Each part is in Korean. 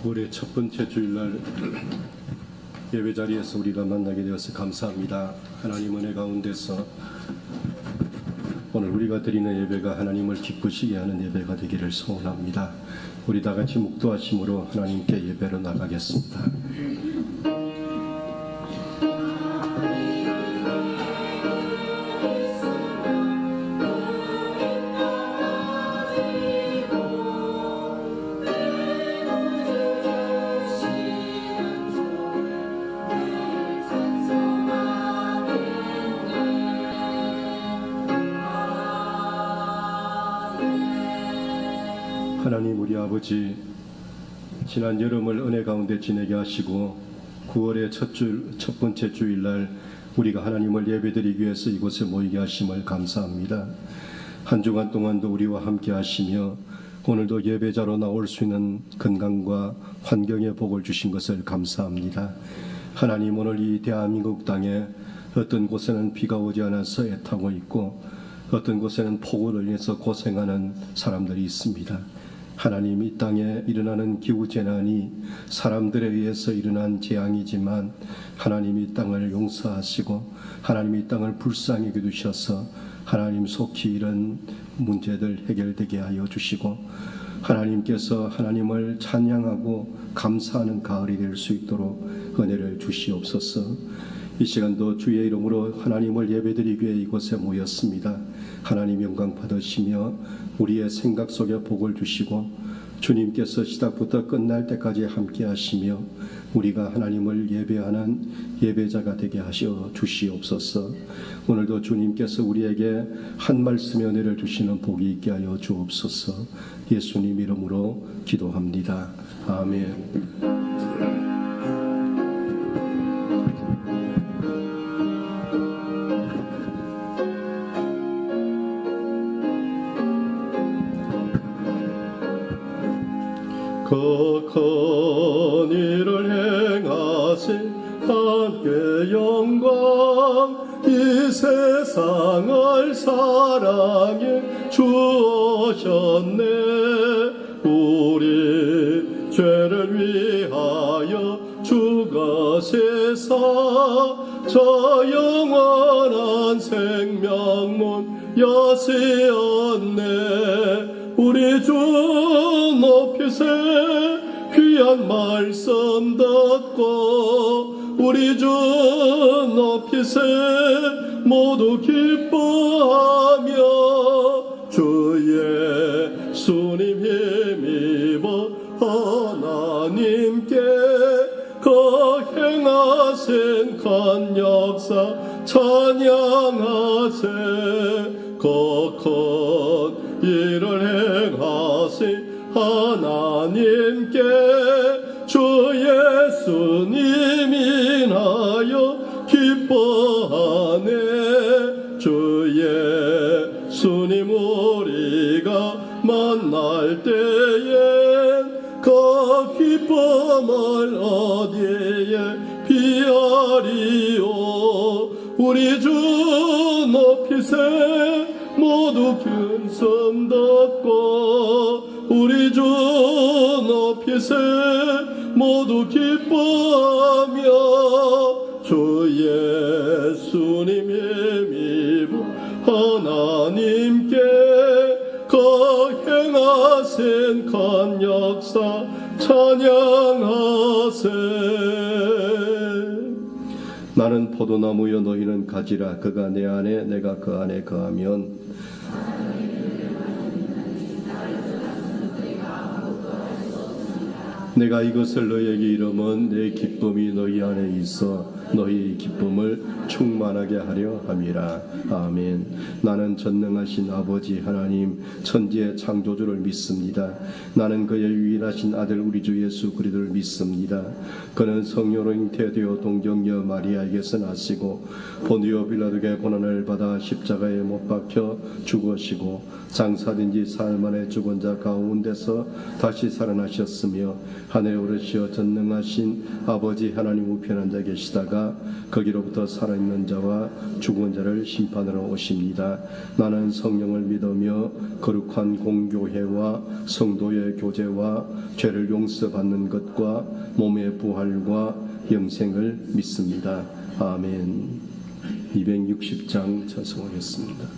9월의 첫 번째 주일날 예배 자리에서 우리가 만나게 되어서 감사합니다. 하나님 은혜 가운데서 오늘 우리가 드리는 예배가 하나님을 기쁘시게 하는 예배가 되기를 소원합니다. 우리 다 같이 묵도하심으로 하나님께 예배로 나가겠습니다. 하나님 우리 아버지, 지난 여름을 은혜 가운데 지내게 하시고 9월의 첫 번째 주일날 우리가 하나님을 예배드리기 위해서 이곳에 모이게 하심을 감사합니다. 한 주간 동안도 우리와 함께 하시며 오늘도 예배자로 나올 수 있는 건강과 환경의 복을 주신 것을 감사합니다. 하나님, 오늘 이 대한민국 땅에 어떤 곳에는 비가 오지 않아서 애타고 있고 어떤 곳에는 폭우를 인해서 고생하는 사람들이 있습니다. 하나님, 이 땅에 일어나는 기후재난이 사람들에 의해서 일어난 재앙이지만 하나님 이 땅을 용서하시고 하나님 이 땅을 불쌍히 여기셔서 하나님 속히 이런 문제들 해결되게 하여 주시고 하나님께서 하나님을 찬양하고 감사하는 가을이 될 수 있도록 은혜를 주시옵소서. 이 시간도 주의 이름으로 하나님을 예배드리기 위해 이곳에 모였습니다. 하나님 영광 받으시며 우리의 생각 속에 복을 주시고 주님께서 시작부터 끝날 때까지 함께 하시며 우리가 하나님을 예배하는 예배자가 되게 하셔 주시옵소서. 오늘도 주님께서 우리에게 한 말씀의 은혜를 주시는 복이 있게 하여 주옵소서. 예수님 이름으로 기도합니다. 아멘. 그 큰 일을 행하신 하나님께 영광, 이 세상을 사랑해 주셨네. 우리 죄를 위하여 죽으시사 저 영원한 생명문 여시었네. 우리 주 높이세 귀한 말씀 듣고 우리 주 높이세 모두 기뻐하며 주 예수님 힘입어 하나님께 그 행하신 큰 역사 찬양하세. 그 큰 일을 행하신 하나님께 주 예수님 인하여 기뻐하네. 주 예수님 우리가 만날 때엔 그 기쁨을 어디에 비하리요. 우리 주 높이세 모두 근성 듣고 우리 주 높이세 모두 기뻐하며 주 예수님 힘입어 하나님께 그 행하신 큰 역사 찬양하세. 나는 포도나무여 너희는 가지라. 그가 내 안에 내가 그 안에 거하면 내가 이것을 너희에게 이르면 내 기쁨이 너희 안에 있어 너희의 기쁨을 충만하게 하려 함이라. 아멘. 나는 전능하신 아버지 하나님 천지의 창조주를 믿습니다. 나는 그의 유일하신 아들 우리 주 예수 그리스도를 믿습니다. 그는 성령으로 잉태되어 동정녀 마리아에게서 나시고 본디오 빌라도에게 고난을 받아 십자가에 못 박혀 죽으시고 장사된 지 사흘 만에 죽은 자 가운데서 다시 살아나셨으며 하늘에 오르시어 전능하신 아버지 하나님 우편에 앉아 계시다가 거기로부터 살아있는 자와 죽은 자를 심판하러 오십니다. 나는 성령을 믿으며 거룩한 공교회와 성도의 교제와 죄를 용서받는 것과 몸의 부활과 영생을 믿습니다. 아멘. 260장 찬송하겠습니다.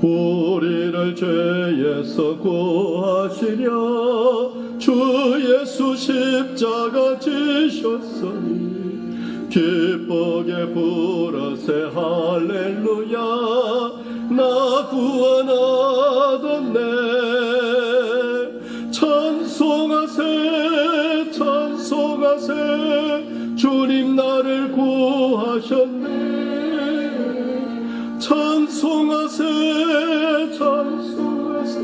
우리를 죄에서 구하시려 주 예수 십자가 지셨으니 기쁘게 부르세 할렐루야. 나 구원하던 내 찬송하세 찬송하세. 주님 나를 구하셨네. 찬송하세 찬송하세.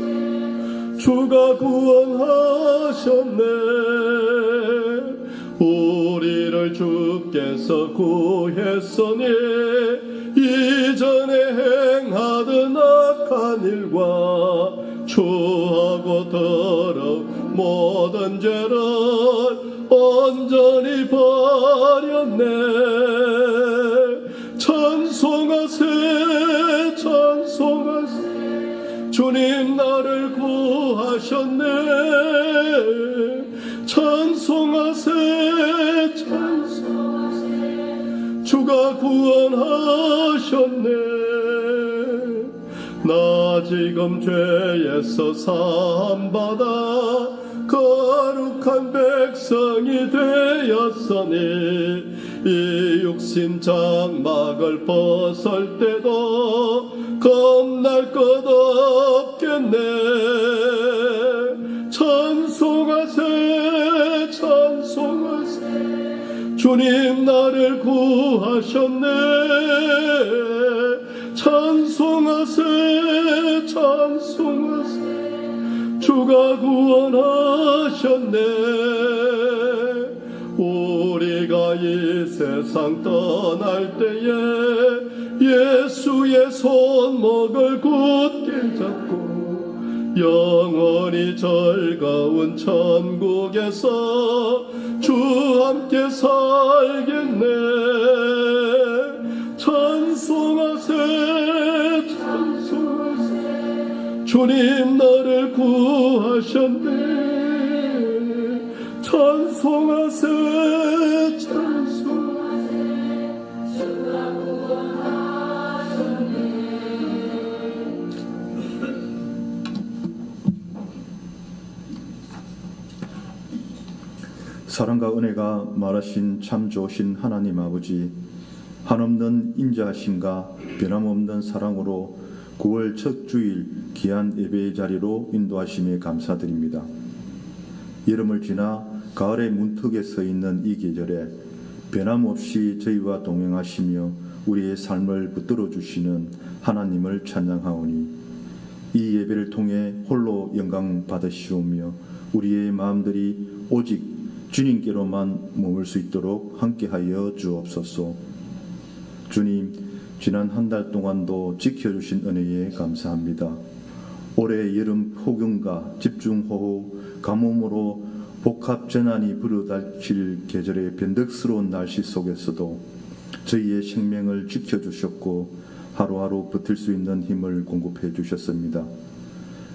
주가 구원하셨네. 우리를 주께서 구했으니 이전에 행하던 악한 일과 추하고 더러운 모든 죄를 온전히 버렸네. 찬송하세 찬송하세. 주님 나를 구하셨네. 찬송하세 찬송하세. 주가 구원하셨네. 나 지금 죄에서 사함받아 거룩한 백성이 되었으니 이 육신 장막을 벗을 때도 겁날 것 없겠네. 찬송하세 찬송하세. 주님 나를 구하셨네. 찬송하세 찬송하세. 주가 구원하셨네. 우리가 이 세상 떠날 때에 예수의 손목을 굳게 잡고 영원히 즐거운 천국에서 주 함께 살겠네. 찬송하세 찬송하세. 주님 나를 구하셨네. 찬송하세 찬송하세. 주가 구원하셨네. 사랑과 은혜가 말하신 참 좋으신 하나님 아버지, 한없는 인자하심과 변함없는 사랑으로 9월 첫 주일 귀한 예배의 자리로 인도하심에 감사드립니다. 여름을 지나 가을의 문턱에 서 있는 이 계절에 변함없이 저희와 동행하시며 우리의 삶을 붙들어 주시는 하나님을 찬양하오니 이 예배를 통해 홀로 영광 받으시오며 우리의 마음들이 오직 주님께로만 머물 수 있도록 함께하여 주옵소서. 주님, 지난 한 달 동안도 지켜주신 은혜에 감사합니다. 올해 여름 폭염과 집중호우, 가뭄으로 복합재난이 불어닥칠 계절의 변덕스러운 날씨 속에서도 저희의 생명을 지켜주셨고 하루하루 버틸 수 있는 힘을 공급해 주셨습니다.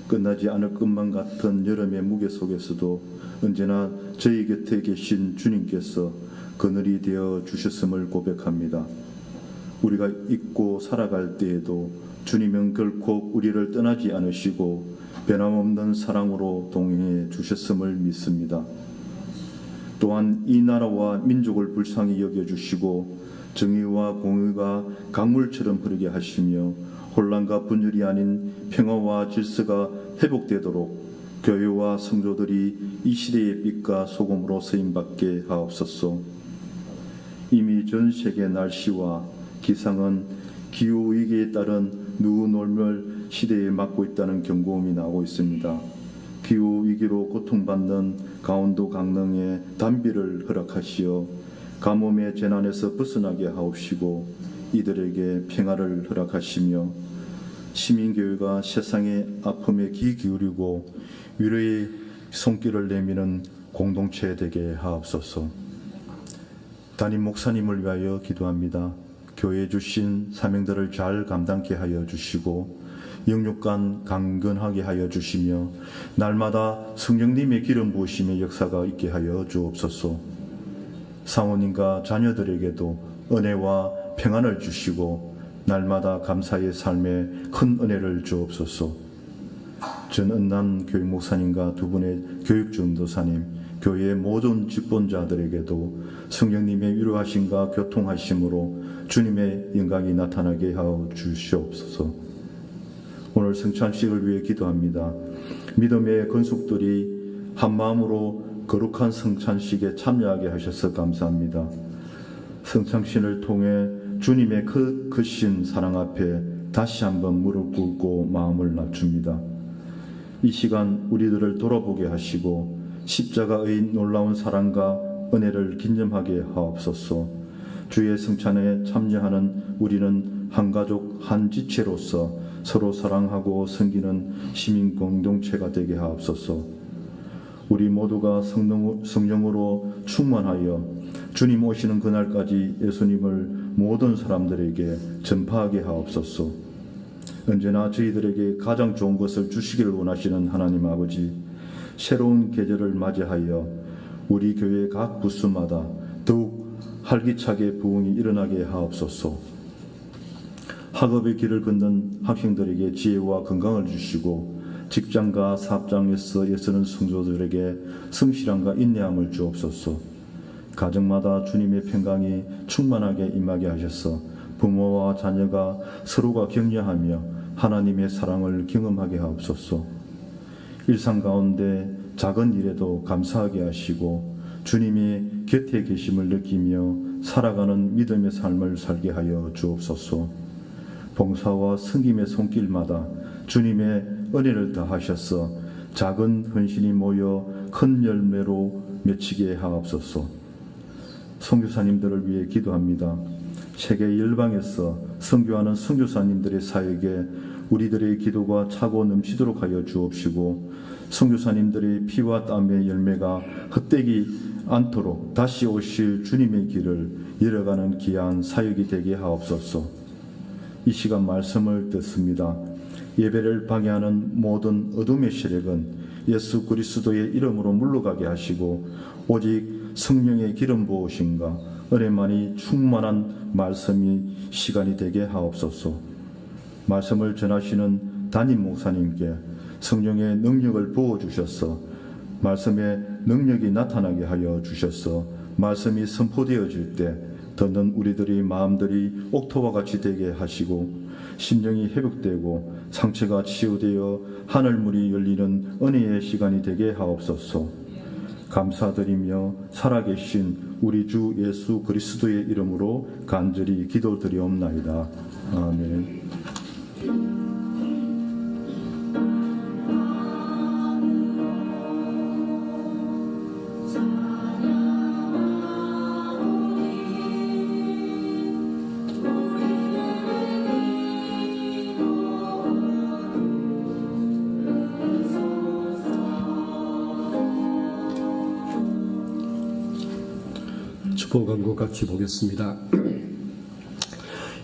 끝나지 않을 것만 같은 여름의 무게 속에서도 언제나 저희 곁에 계신 주님께서 그늘이 되어 주셨음을 고백합니다. 우리가 잊고 살아갈 때에도 주님은 결코 우리를 떠나지 않으시고 변함없는 사랑으로 동행해 주셨음을 믿습니다. 또한 이 나라와 민족을 불쌍히 여겨주시고 정의와 공의가 강물처럼 흐르게 하시며 혼란과 분열이 아닌 평화와 질서가 회복되도록 교회와 성도들이 이 시대의 빛과 소금으로 쓰임받게 하옵소서. 이미 전 세계 날씨와 기상은 기후위기에 따른 누구놀멸 시대에 맞고 있다는 경고음이 나오고 있습니다. 기후위기로 고통받는 강원도 강릉에 단비를 허락하시어 가뭄의 재난에서 벗어나게 하옵시고 이들에게 평화를 허락하시며 시민교회가 세상의 아픔에 귀 기울이고 위로의 손길을 내미는 공동체 되게 하옵소서. 담임 목사님을 위하여 기도합니다. 교회에 주신 사명들을 잘 감당케 하여 주시고 영육간 강건하게 하여 주시며 날마다 성령님의 기름 부으심의 역사가 있게 하여 주옵소서. 사모님과 자녀들에게도 은혜와 평안을 주시고 날마다 감사의 삶에 큰 은혜를 주옵소서. 전은남 교육 목사님과 두 분의 교육전도사님, 교회의 모든 직분자들에게도 성령님의 위로하심과 교통하심으로 주님의 영광이 나타나게 하여 주시옵소서. 오늘 성찬식을 위해 기도합니다. 믿음의 건숙들이 한마음으로 거룩한 성찬식에 참여하게 하셔서 감사합니다. 성찬식을 통해 주님의 크신 사랑 앞에 다시 한번 무릎 꿇고 마음을 낮춥니다. 이 시간 우리들을 돌아보게 하시고 십자가의 놀라운 사랑과 은혜를 긴념하게 하옵소서. 주의 성찬에 참여하는 우리는 한 가족 한 지체로서 서로 사랑하고 섬기는 시민 공동체가 되게 하옵소서. 우리 모두가 성령으로 충만하여 주님 오시는 그날까지 예수님을 모든 사람들에게 전파하게 하옵소서. 언제나 저희들에게 가장 좋은 것을 주시기를 원하시는 하나님 아버지, 새로운 계절을 맞이하여 우리 교회 각 부스마다 더욱 활기차게 부흥이 일어나게 하옵소서. 학업의 길을 걷는 학생들에게 지혜와 건강을 주시고 직장과 사업장에서 애쓰는 성도들에게 성실함과 인내함을 주옵소서. 가정마다 주님의 평강이 충만하게 임하게 하셔서 부모와 자녀가 서로가 격려하며 하나님의 사랑을 경험하게 하옵소서. 일상 가운데 작은 일에도 감사하게 하시고 주님이 곁에 계심을 느끼며 살아가는 믿음의 삶을 살게 하여 주옵소서. 봉사와 섬김의 손길마다 주님의 은혜를 더하셔서 작은 헌신이 모여 큰 열매로 맺히게 하옵소서. 선교사님들을 위해 기도합니다. 세계 열방에서 선교하는 선교사님들의 사역에 우리들의 기도가 차고 넘치도록 하여 주옵시고 선교사님들의 피와 땀의 열매가 헛되지 않도록 다시 오실 주님의 길을 열어가는 귀한 사역이 되게 하옵소서. 이 시간 말씀을 듣습니다. 예배를 방해하는 모든 어둠의 세력은 예수 그리스도의 이름으로 물러가게 하시고 오직 성령의 기름 부으심과 은혜만이 충만한 말씀이 시간이 되게 하옵소서. 말씀을 전하시는 담임 목사님께 성령의 능력을 부어주셔서 말씀의 능력이 나타나게 하여 주셔서 말씀이 선포되어질 때 듣는 우리들의 마음들이 옥토와 같이 되게 하시고 심령이 회복되고 상처가 치유되어 하늘문이 열리는 은혜의 시간이 되게 하옵소서. 감사드리며 살아계신 우리 주 예수 그리스도의 이름으로 간절히 기도드리옵나이다. 아멘. 축복 광고 같이 보겠습니다.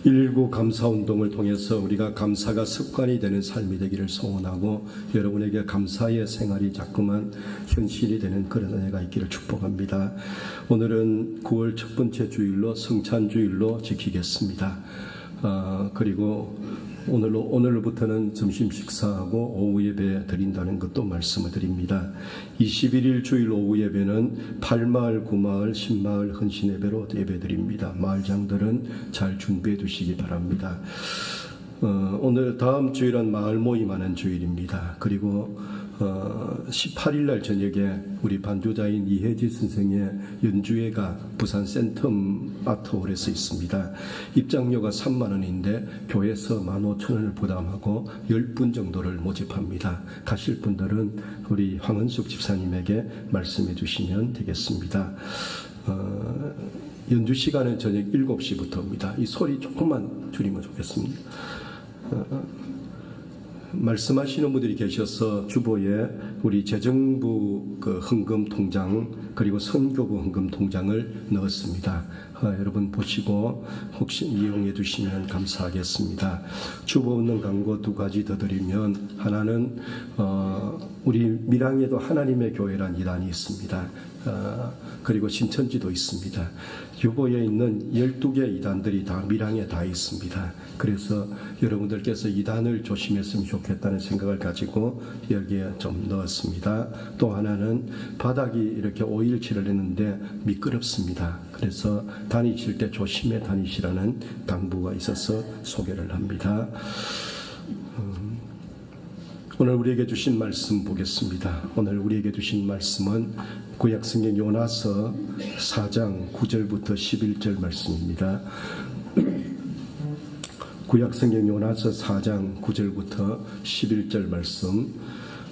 119 감사운동을 통해서 우리가 감사가 습관이 되는 삶이 되기를 소원하고 여러분에게 감사의 생활이 자꾸만 현실이 되는 그런 은혜가 있기를 축복합니다. 오늘은 9월 첫 번째 주일로 성찬주일로 지키겠습니다. 그리고 오늘부터는 점심 식사하고 오후 예배 드린다는 것도 말씀을 드립니다. 21일 주일 오후 예배는 8마을, 9마을, 10마을 헌신 예배로 예배 드립니다. 마을장들은 잘 준비해 두시기 바랍니다. 오늘 다음 주일은 마을 모임하는 주일입니다. 그리고 18일 날 저녁에 우리 반주자인 이혜지 선생의 연주회가 부산 센텀 아트홀에서 있습니다. 입장료가 3만 원인데 교회에서 15,000원을 부담하고 10분 정도를 모집합니다. 가실 분들은 우리 황은숙 집사님에게 말씀해 주시면 되겠습니다. 연주 시간은 저녁 7시부터입니다. 이 소리 조금만 줄이면 좋겠습니다. 말씀하시는 분들이 계셔서 주보에 우리 재정부 그 헌금 통장 그리고 선교부 헌금 통장을 넣었습니다. 여러분 보시고 혹시 이용해 주시면 감사하겠습니다. 주보 없는 광고 두 가지 더 드리면, 하나는 우리 밀양에도 하나님의 교회란 이단이 있습니다. 그리고 신천지도 있습니다. 유보에 있는 12개 이단들이 다 밀양에 다 있습니다. 그래서 여러분들께서 이단을 조심했으면 좋겠다는 생각을 가지고 여기에 좀 넣었습니다. 또 하나는 바닥이 이렇게 오일칠을 했는데 미끄럽습니다. 그래서 다니실 때 조심해 다니시라는 당부가 있어서 소개를 합니다. 오늘 우리에게 주신 말씀 보겠습니다. 오늘 우리에게 주신 말씀은 구약성경 요나서 4장 9절부터 11절 말씀입니다. 구약성경 요나서 4장 9절부터 11절 말씀,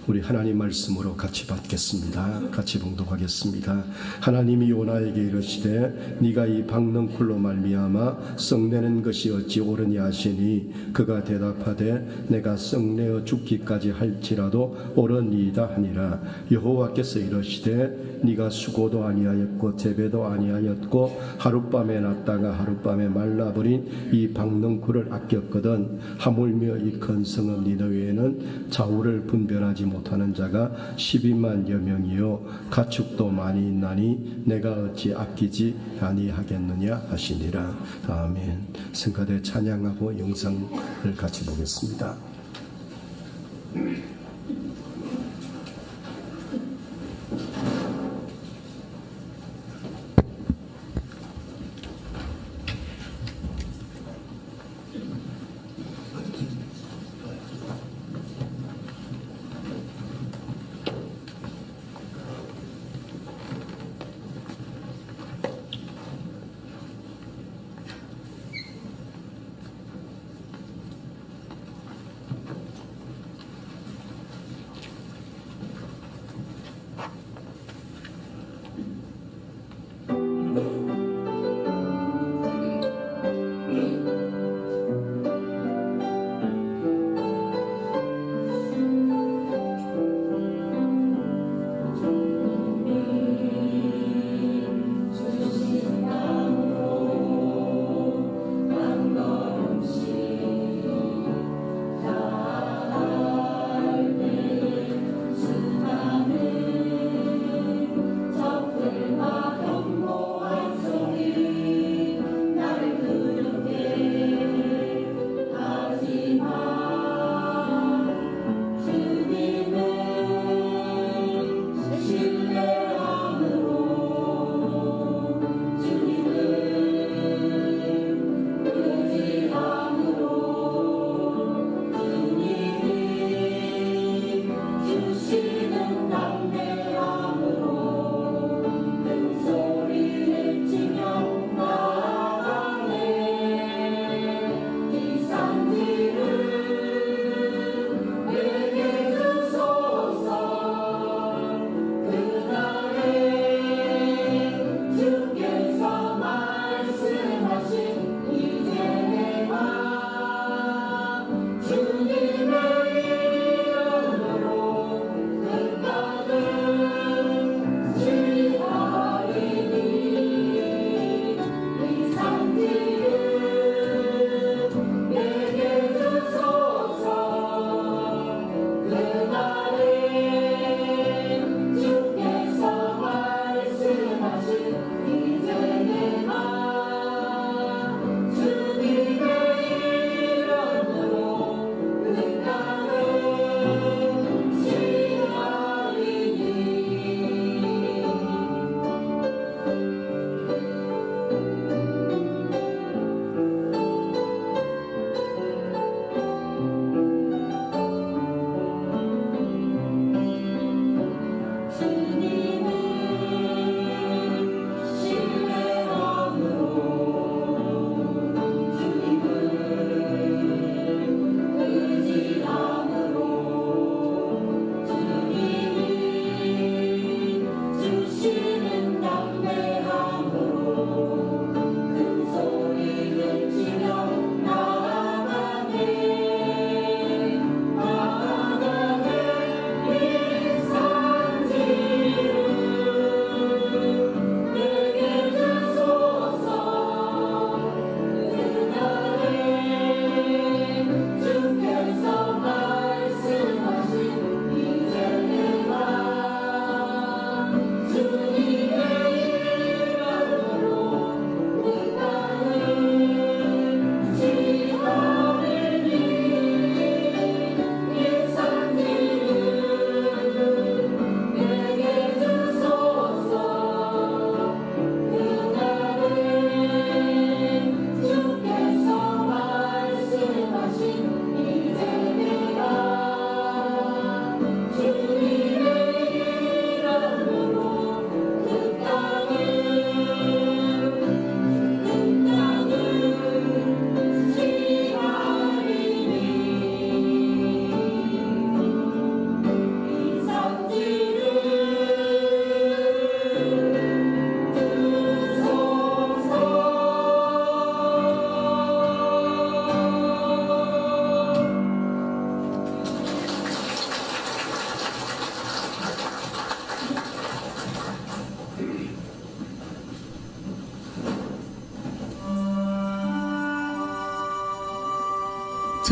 우리 하나님 말씀으로 같이 받겠습니다. 같이 봉독하겠습니다. 하나님이 요나에게 이르시되 네가 이 박넝쿨로 말미암아 썩내는 것이 어찌 옳으냐 하시니, 그가 대답하되 내가 썩내어 죽기까지 할지라도 옳으니이다 하니라. 여호와께서 이르시되 네가 수고도 아니하였고 재배도 아니하였고 하룻밤에 났다가 하룻밤에 말라버린 이 박넝쿨을 아꼈거든. 하물며 이 큰 성읍 니느웨에는 좌우를 분별하지 못하는 자가 12만여 명이요 가축도 많이 있나니 내가 어찌 아끼지 아니하겠느냐 하시니라. 아멘. 성가대 찬양하고 영상을 같이 보겠습니다.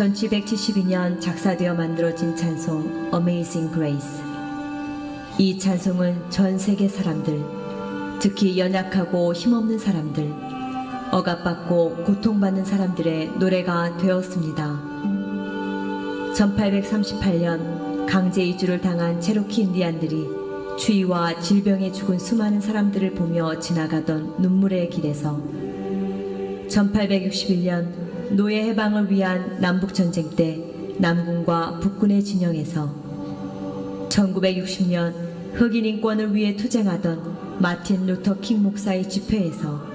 1772년 작사되어 만들어진 찬송 Amazing Grace. 이 찬송은 전 세계 사람들, 특히 연약하고 힘없는 사람들, 억압받고 고통받는 사람들의 노래가 되었습니다. 1838년 강제 이주를 당한 체로키 인디안들이 추위와 질병에 죽은 수많은 사람들을 보며 지나가던 눈물의 길에서 1861년 노예 해방을 위한 남북전쟁 때 남군과 북군의 진영에서 1960년 흑인 인권을 위해 투쟁하던 마틴 루터 킹 목사의 집회에서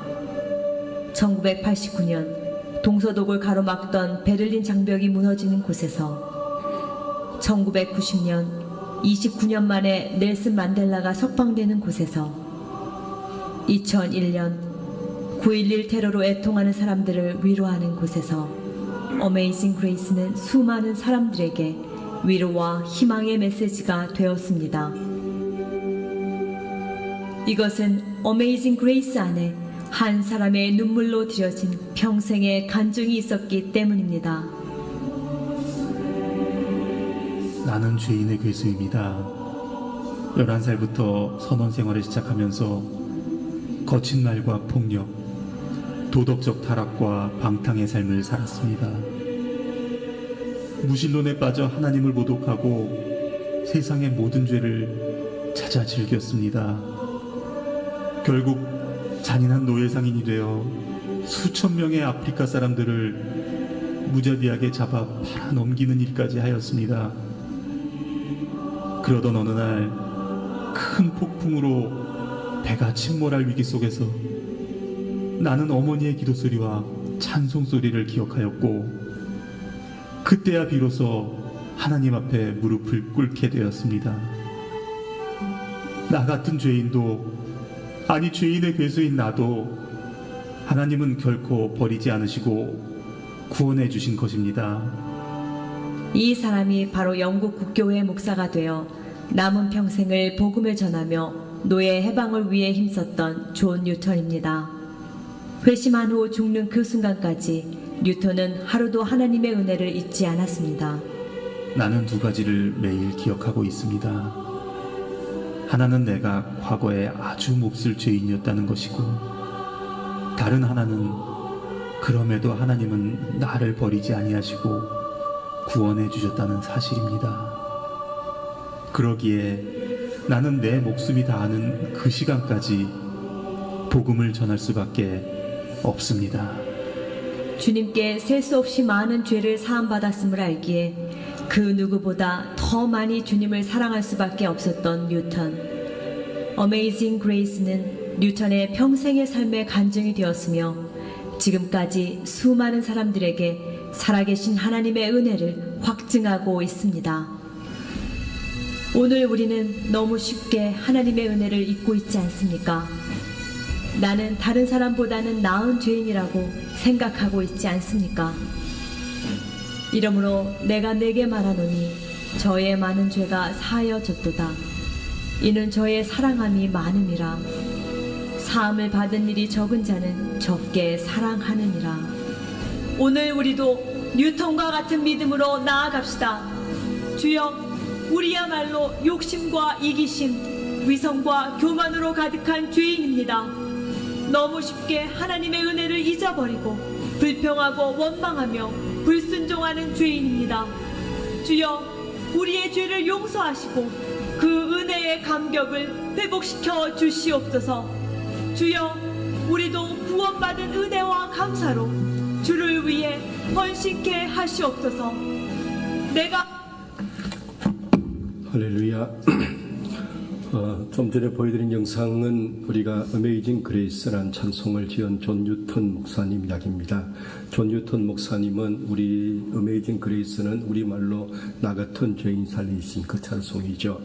1989년 동서독을 가로막던 베를린 장벽이 무너지는 곳에서 1990년 29년 만에 넬슨 만델라가 석방되는 곳에서 2001년 9.11 테러로 애통하는 사람들을 위로하는 곳에서 어메이징 그레이스는 수많은 사람들에게 위로와 희망의 메시지가 되었습니다. 이것은 어메이징 그레이스 안에 한 사람의 눈물로 들여진 평생의 간증이 있었기 때문입니다. 나는 죄인의 괴수입니다. 11살부터 선원 생활을 시작하면서 거친 말과 폭력, 도덕적 타락과 방탕의 삶을 살았습니다. 무신론에 빠져 하나님을 모독하고 세상의 모든 죄를 찾아 즐겼습니다. 결국 잔인한 노예상인이 되어 수천 명의 아프리카 사람들을 무자비하게 잡아 팔아넘기는 일까지 하였습니다. 그러던 어느 날 큰 폭풍으로 배가 침몰할 위기 속에서 나는 어머니의 기도 소리와 찬송 소리를 기억하였고, 그때야 비로소 하나님 앞에 무릎을 꿇게 되었습니다. 나 같은 죄인도, 아니 죄인의 괴수인 나도 하나님은 결코 버리지 않으시고 구원해 주신 것입니다. 이 사람이 바로 영국 국교회 목사가 되어 남은 평생을 복음을 전하며 노예 해방을 위해 힘썼던 존 뉴턴입니다. 회심한 후 죽는 그 순간까지 뉴턴은 하루도 하나님의 은혜를 잊지 않았습니다. 나는 두 가지를 매일 기억하고 있습니다. 하나는 내가 과거에 아주 몹쓸 죄인이었다는 것이고, 다른 하나는 그럼에도 하나님은 나를 버리지 아니하시고 구원해 주셨다는 사실입니다. 그러기에 나는 내 목숨이 다하는 그 시간까지 복음을 전할 수밖에 없습니다. 주님께 셀 수 없이 많은 죄를 사함받았음을 알기에 그 누구보다 더 많이 주님을 사랑할 수밖에 없었던 뉴턴. 어메이징 그레이스는 뉴턴의 평생의 삶의 간증이 되었으며 지금까지 수많은 사람들에게 살아계신 하나님의 은혜를 확증하고 있습니다. 오늘 우리는 너무 쉽게 하나님의 은혜를 잊고 있지 않습니까? 나는 다른 사람보다는 나은 죄인이라고 생각하고 있지 않습니까? 이러므로 내가 내게 말하노니 저의 많은 죄가 사하여졌도다. 이는 저의 사랑함이 많음이라. 사함을 받은 일이 적은 자는 적게 사랑하느니라. 오늘 우리도 뉴턴과 같은 믿음으로 나아갑시다. 주여, 우리야말로 욕심과 이기심, 위선과 교만으로 가득한 죄인입니다. 너무 쉽게 하나님의 은혜를 잊어버리고 불평하고 원망하며 불순종하는 죄인입니다. 주여, 우리의 죄를 용서하시고 그 은혜의 감격을 회복시켜 주시옵소서. 주여, 우리도 구원받은 은혜와 감사로 주를 위해 헌신케 하시옵소서. 내가 할렐루야. 좀 전에 보여드린 영상은 우리가 어메이징 그레이스라는 찬송을 지은 존 뉴턴 목사님 이야기입니다. 존 뉴턴 목사님은 우리 어메이징 그레이스는 우리말로 나 같은 죄인 살리신 그 찬송이죠.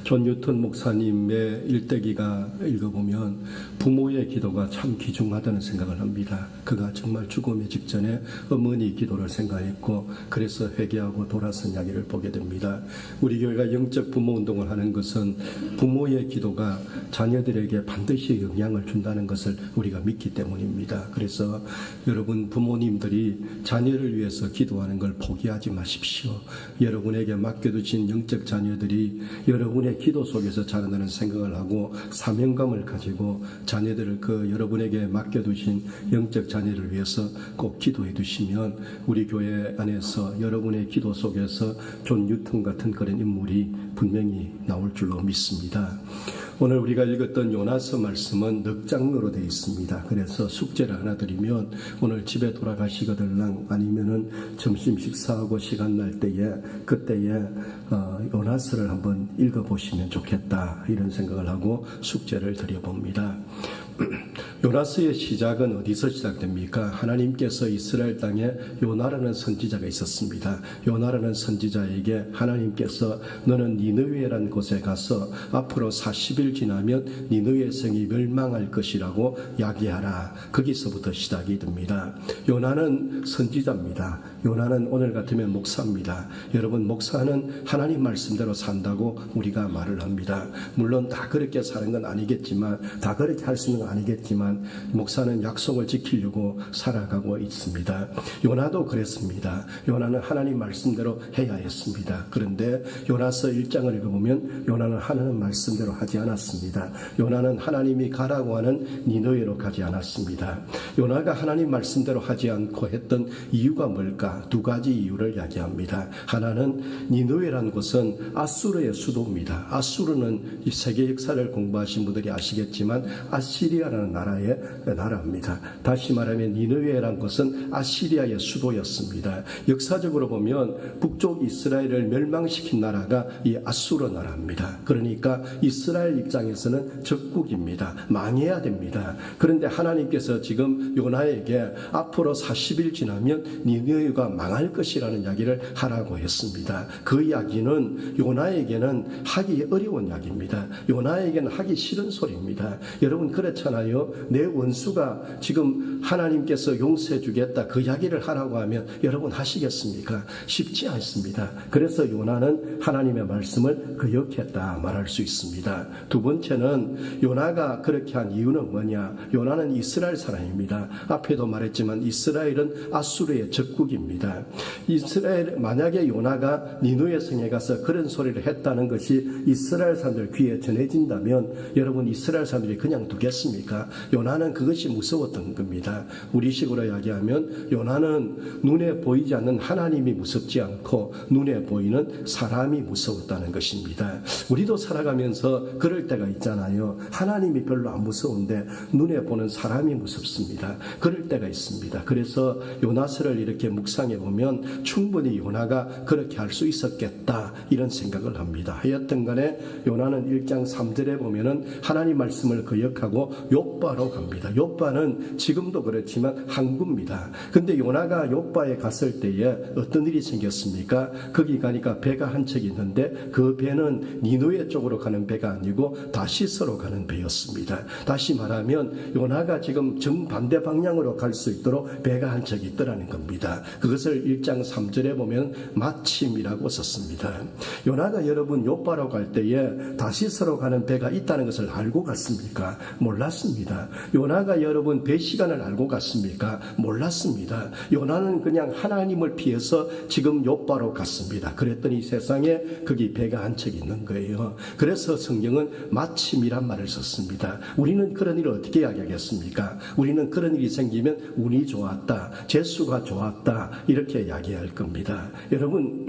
존 뉴턴 목사님의 일대기가 읽어보면 부모의 기도가 참 귀중하다는 생각을 합니다. 그가 정말 죽음의 직전에 어머니 기도를 생각했고 그래서 회개하고 돌아선 이야기를 보게 됩니다. 우리 교회가 영적 부모 운동을 하는 것은 부모 부모의 기도가 자녀들에게 반드시 영향을 준다는 것을 우리가 믿기 때문입니다. 그래서 여러분 부모님들이 자녀를 위해서 기도하는 걸 포기하지 마십시오. 여러분에게 맡겨두신 영적 자녀들이 여러분의 기도 속에서 자란다는 생각을 하고 사명감을 가지고 자녀들을 여러분에게 맡겨두신 영적 자녀를 위해서 꼭 기도해 두시면 우리 교회 안에서 여러분의 기도 속에서 존 뉴턴 같은 그런 인물이 분명히 나올 줄로 믿습니다. 오늘 우리가 읽었던 요나서 말씀은 넉 장으로 되어 있습니다. 그래서 숙제를 하나 드리면 오늘 집에 돌아가시거들랑 아니면은 점심 식사하고 시간 날 때에 그때에 요나서를 한번 읽어보시면 좋겠다 이런 생각을 하고 숙제를 드려봅니다. 요나서의 시작은 어디서 시작됩니까? 하나님께서 이스라엘 땅에 요나라는 선지자가 있었습니다. 요나라는 선지자에게 하나님께서 너는 니느웨라는 곳에 가서 앞으로 40일 지나면 니느웨 성이 멸망할 것이라고 야기하라. 거기서부터 시작이 됩니다. 요나는 선지자입니다. 요나는 오늘 같으면 목사입니다. 여러분 목사는 하나님 말씀대로 산다고 우리가 말을 합니다. 물론 다 그렇게 사는 건 아니겠지만 다 그렇게 할 수 있는 건 아니겠지만 목사는 약속을 지키려고 살아가고 있습니다. 요나도 그랬습니다. 요나는 하나님 말씀대로 해야 했습니다. 그런데 요나서 1장을 읽어보면 요나는 하나님 말씀대로 하지 않았습니다. 요나는 하나님이 가라고 하는 니느웨로 가지 않았습니다. 요나가 하나님 말씀대로 하지 않고 했던 이유가 뭘까? 두 가지 이유를 이야기합니다. 하나는 니느웨라는 곳은 아수르의 수도입니다. 아수르는 이 세계 역사를 공부하신 분들이 아시겠지만 아시리아라는 나라입니다. 다시 말하면 니느웨라는 곳은 아시리아의 수도였습니다. 역사적으로 보면 북쪽 이스라엘을 멸망시킨 나라가 이 아수르 나라입니다. 그러니까 이스라엘 입장에서는 적국입니다. 망해야 됩니다. 그런데 하나님께서 지금 요나에게 앞으로 40일 지나면 니느웨가 망할 것이라는 이야기를 하라고 했습니다. 그 이야기는 요나에게는 하기 어려운 이야기입니다. 요나에게는 하기 싫은 소리입니다. 여러분 그렇잖아요. 내 원수가 지금 하나님께서 용서해 주겠다 그 이야기를 하라고 하면 여러분 하시겠습니까? 쉽지 않습니다. 그래서 요나는 하나님의 말씀을 거역했다 말할 수 있습니다. 두 번째는 요나가 그렇게 한 이유는 뭐냐? 요나는 이스라엘 사람입니다. 앞에도 말했지만 이스라엘은 아수르의 적국입니다. 만약에 요나가 니느웨 성에 가서 그런 소리를 했다는 것이 이스라엘 사람들 귀에 전해진다면 여러분 이스라엘 사람들이 그냥 두겠습니까? 요나는 그것이 무서웠던 겁니다. 우리식으로 이야기하면 요나는 눈에 보이지 않는 하나님이 무섭지 않고 눈에 보이는 사람이 무서웠다는 것입니다. 우리도 살아가면서 그럴 때가 있잖아요. 하나님이 별로 안 무서운데 눈에 보는 사람이 무섭습니다. 그럴 때가 있습니다. 그래서 요나서를 이렇게 묵상해 보면 충분히 요나가 그렇게 할 수 있었겠다 이런 생각을 합니다. 하여튼 간에 요나는 1장 3절에 보면은 하나님 말씀을 거역하고 욥바로 갑니다. 욥바는 지금도 그렇지만 항구입니다. 근데 요나가 욥바에 갔을 때에 어떤 일이 생겼습니까? 거기 가니까 배가 한 척이 있는데 그 배는 니느웨 쪽으로 가는 배가 아니고 다시스로 가는 배였습니다. 다시 말하면 요나가 지금 정반대 방향으로 갈 수 있도록 배가 한 척이 있더라는 겁니다. 그것을 1장 3절에 보면 마침이라고 썼습니다. 요나가 여러분 욥바로 갈 때에 다시스로 가는 배가 있다는 것을 알고 갔습니까? 몰랐습니다. 요나가 여러분 배 시간을 알고 갔습니까? 몰랐습니다. 요나는 그냥 하나님을 피해서 지금 욥바로 갔습니다. 그랬더니 세상에 거기 배가 한 척 있는 거예요. 그래서 성경은 마침이란 말을 썼습니다. 우리는 그런 일을 어떻게 이야기하겠습니까? 우리는 그런 일이 생기면 운이 좋았다, 재수가 좋았다 이렇게 이야기할 겁니다. 여러분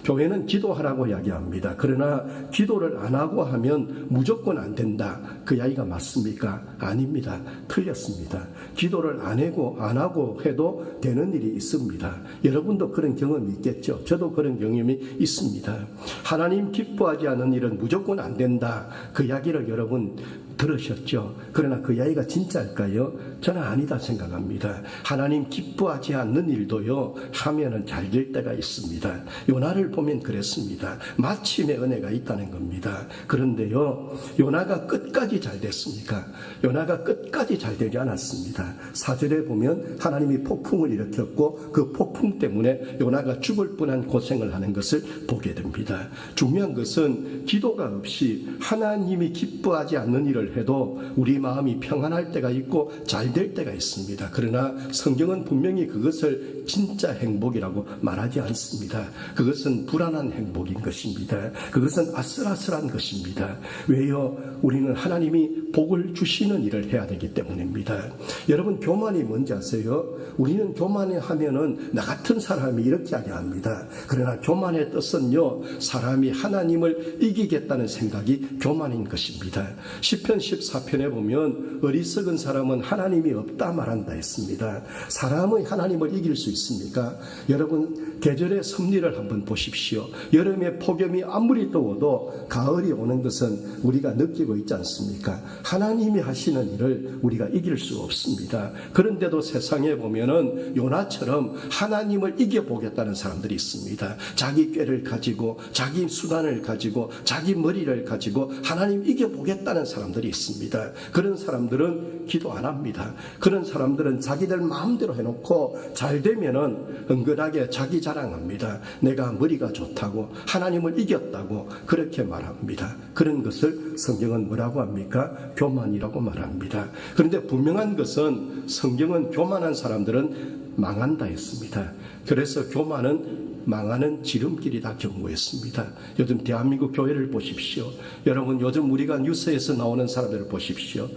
교회는 기도하라고 이야기합니다. 그러나 기도를 안 하고 하면 무조건 안 된다. 그 이야기가 맞습니까? 아닙니다. 틀렸습니다. 기도를 안 하고 해도 되는 일이 있습니다. 여러분도 그런 경험이 있겠죠. 저도 그런 경험이 있습니다. 하나님 기뻐하지 않는 일은 무조건 안 된다. 그 이야기를 여러분 들으셨죠? 그러나 그 이야기가 진짜일까요? 저는 아니다 생각합니다. 하나님 기뻐하지 않는 일도요, 하면은 잘 될 때가 있습니다. 요나를 보면 그랬습니다. 마침의 은혜가 있다는 겁니다. 그런데요, 요나가 끝까지 잘 됐습니까? 요나가 끝까지 잘 되지 않았습니다. 4절에 보면 하나님이 폭풍을 일으켰고 그 폭풍 때문에 요나가 죽을 뻔한 고생을 하는 것을 보게 됩니다. 중요한 것은 기도가 없이 하나님이 기뻐하지 않는 일을 해도 우리 마음이 평안할 때가 있고 잘 될 때가 있습니다. 그러나 성경은 분명히 그것을 진짜 행복이라고 말하지 않습니다. 그것은 불안한 행복인 것입니다. 그것은 아슬아슬한 것입니다. 왜요? 우리는 하나님이 복을 주시는 일을 해야 되기 때문입니다. 여러분, 교만이 뭔지 아세요? 우리는 교만을 하면은 나 같은 사람이 이렇게 하게 합니다. 그러나 교만의 뜻은요, 사람이 하나님을 이기겠다는 생각이 교만인 것입니다. 시편 14편에 보면 어리석은 사람은 하나님이 없다 말한다 했습니다. 사람의 하나님을 이길 수 있습니까? 여러분, 계절의 섭리를 한번 보십시오. 여름에 폭염이 아무리 더워도 가을이 오는 것은 우리가 느끼고 있지 않습니까? 하나님이 하시는 일을 우리가 이길 수 없습니다. 그런데도 세상에 보면은 요나처럼 하나님을 이겨보겠다는 사람들이 있습니다. 자기 꾀를 가지고, 자기 수단을 가지고, 자기 머리를 가지고 하나님 이겨보겠다는 사람들이 있습니다. 그런 사람들은 기도 안 합니다. 그런 사람들은 자기들 마음대로 해놓고 잘 되면은 은근하게 자기 자랑합니다. 내가 머리가 좋다고, 하나님을 이겼다고 그렇게 말합니다. 그런 것을 성경은 뭐라고 합니까? 교만이라고 말합니다. 그런데 분명한 것은 성경은 교만한 사람들은 망한다 했습니다. 그래서 교만은 망하는 지름길이다 경고했습니다. 요즘 대한민국 교회를 보십시오. 여러분, 요즘 우리가 뉴스에서 나오는 사람들을 보십시오.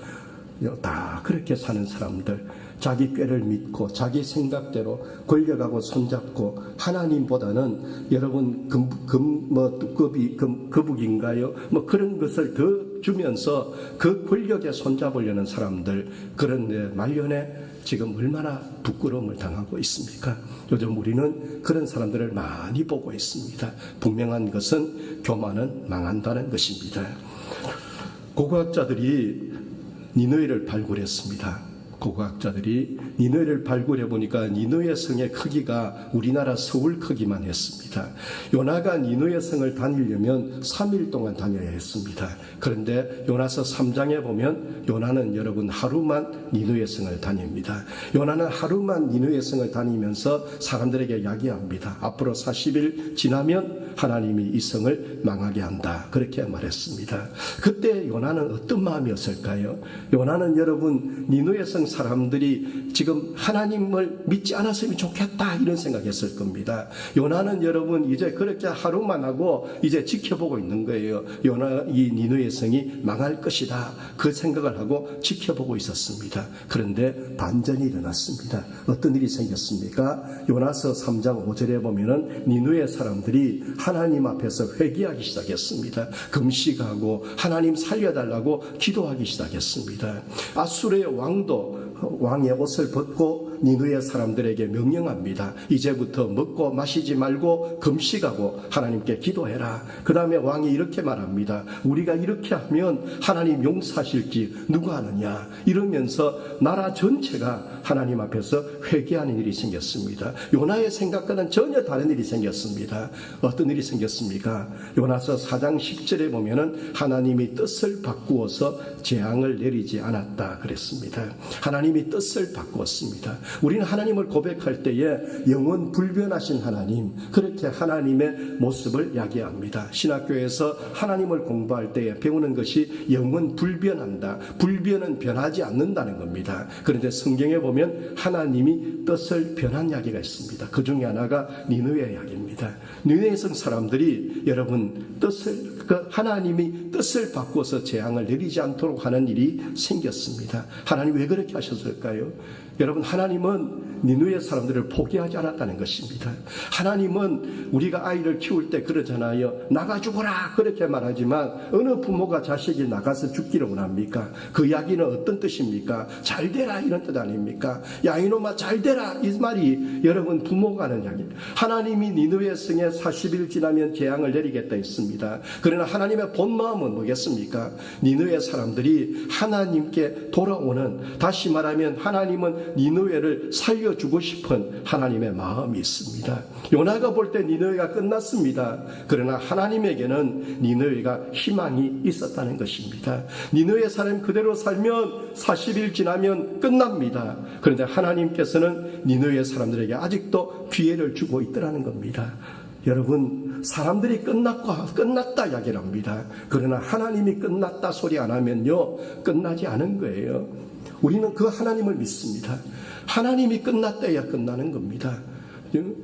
다 그렇게 사는 사람들, 자기 꾀를 믿고 자기 생각대로 권력하고 손잡고 하나님보다는 여러분 거북인가요? 그런 것을 더 주면서 그 권력에 손잡으려는 사람들, 그런데 말년에 지금 얼마나 부끄러움을 당하고 있습니까? 요즘 우리는 그런 사람들을 많이 보고 있습니다. 분명한 것은 교만은 망한다는 것입니다. 고고학자들이 니느웨를 발굴했습니다. 고고학자들이 니느웨를 발굴해 보니까 니느웨 성의 크기가 우리나라 서울 크기만 했습니다. 요나가 니느웨 성을 다니려면 3일 동안 다녀야 했습니다. 그런데 요나서 3장에 보면 요나는 여러분 하루만 니느웨 성을 다닙니다. 요나는 하루만 니느웨 성을 다니면서 사람들에게 이야기합니다. 앞으로 40일 지나면 하나님이 이 성을 망하게 한다, 그렇게 말했습니다. 그때 요나는 어떤 마음이었을까요? 요나는 여러분 니느웨 성 사람들이 지금 하나님을 믿지 않았으면 좋겠다 이런 생각했을 겁니다. 요나는 여러분 이제 그렇게 하루만 하고 이제 지켜보고 있는 거예요. 요나 이 니느웨 성이 망할 것이다, 그 생각을 하고 지켜보고 있었습니다. 그런데 반전이 일어났습니다. 어떤 일이 생겼습니까? 요나서 3장 5절에 보면은 니느웨 사람들이 하나님 앞에서 회개하기 시작했습니다. 금식하고 하나님 살려달라고 기도하기 시작했습니다. 아수르의 왕도 왕의 옷을 벗고 니느웨 사람들에게 명령합니다. 이제부터 먹고 마시지 말고 금식하고 하나님께 기도해라. 그 다음에 왕이 이렇게 말합니다. 우리가 이렇게 하면 하나님 용서하실지 누가 아느냐, 이러면서 나라 전체가 하나님 앞에서 회개하는 일이 생겼습니다. 요나의 생각과는 전혀 다른 일이 생겼습니다. 어떤 일이 생겼습니까? 요나서 4장 10절에 보면은 하나님이 뜻을 바꾸어서 재앙을 내리지 않았다 그랬습니다. 하나님이 뜻을 바꾸었습니다. 우리는 하나님을 고백할 때에 영원 불변하신 하나님, 그렇게 하나님의 모습을 이야기합니다. 신학교에서 하나님을 공부할 때에 배우는 것이 영원 불변한다, 불변은 변하지 않는다는 겁니다. 그런데 성경에 보면 하나님이 뜻을 변한 이야기가 있습니다. 그 중에 하나가 니느웨 이야기입니다. 니느웨 성 사람들이 여러분 하나님이 뜻을 바꾸어서 재앙을 내리지 않도록 하는 일이 생겼습니다. 하나님 왜 그렇게 하셨을까요? 여러분, 하나님 하나님은 니느웨 사람들을 포기하지 않았다는 것입니다. 하나님은 우리가 아이를 키울 때 그러잖아요. 나가 죽어라 그렇게 말하지만 어느 부모가 자식이 나가서 죽기를 원합니까? 그 이야기는 어떤 뜻입니까? 잘 되라 이런 뜻 아닙니까? 야 이놈아 잘 되라 이 말이 여러분 부모가 하는 이야기입니다. 하나님이 니느웨 성에 40일 지나면 재앙을 내리겠다 했습니다. 그러나 하나님의 본 마음은 뭐겠습니까? 니느웨 사람들이 하나님께 돌아오는, 다시 말하면 하나님은 니느웨를 살려주고 싶은 하나님의 마음이 있습니다. 요나가 볼 때 니느웨가 끝났습니다. 그러나 하나님에게는 니느웨가 희망이 있었다는 것입니다. 니느웨 사람 그대로 살면 40일 지나면 끝납니다. 그런데 하나님께서는 니느웨 사람들에게 아직도 기회를 주고 있더라는 겁니다. 여러분, 사람들이 끝났다 이야기를 합니다. 그러나 하나님이 끝났다 소리 안 하면요, 끝나지 않은 거예요. 우리는 그 하나님을 믿습니다. 하나님이 끝났다야 끝나는 겁니다.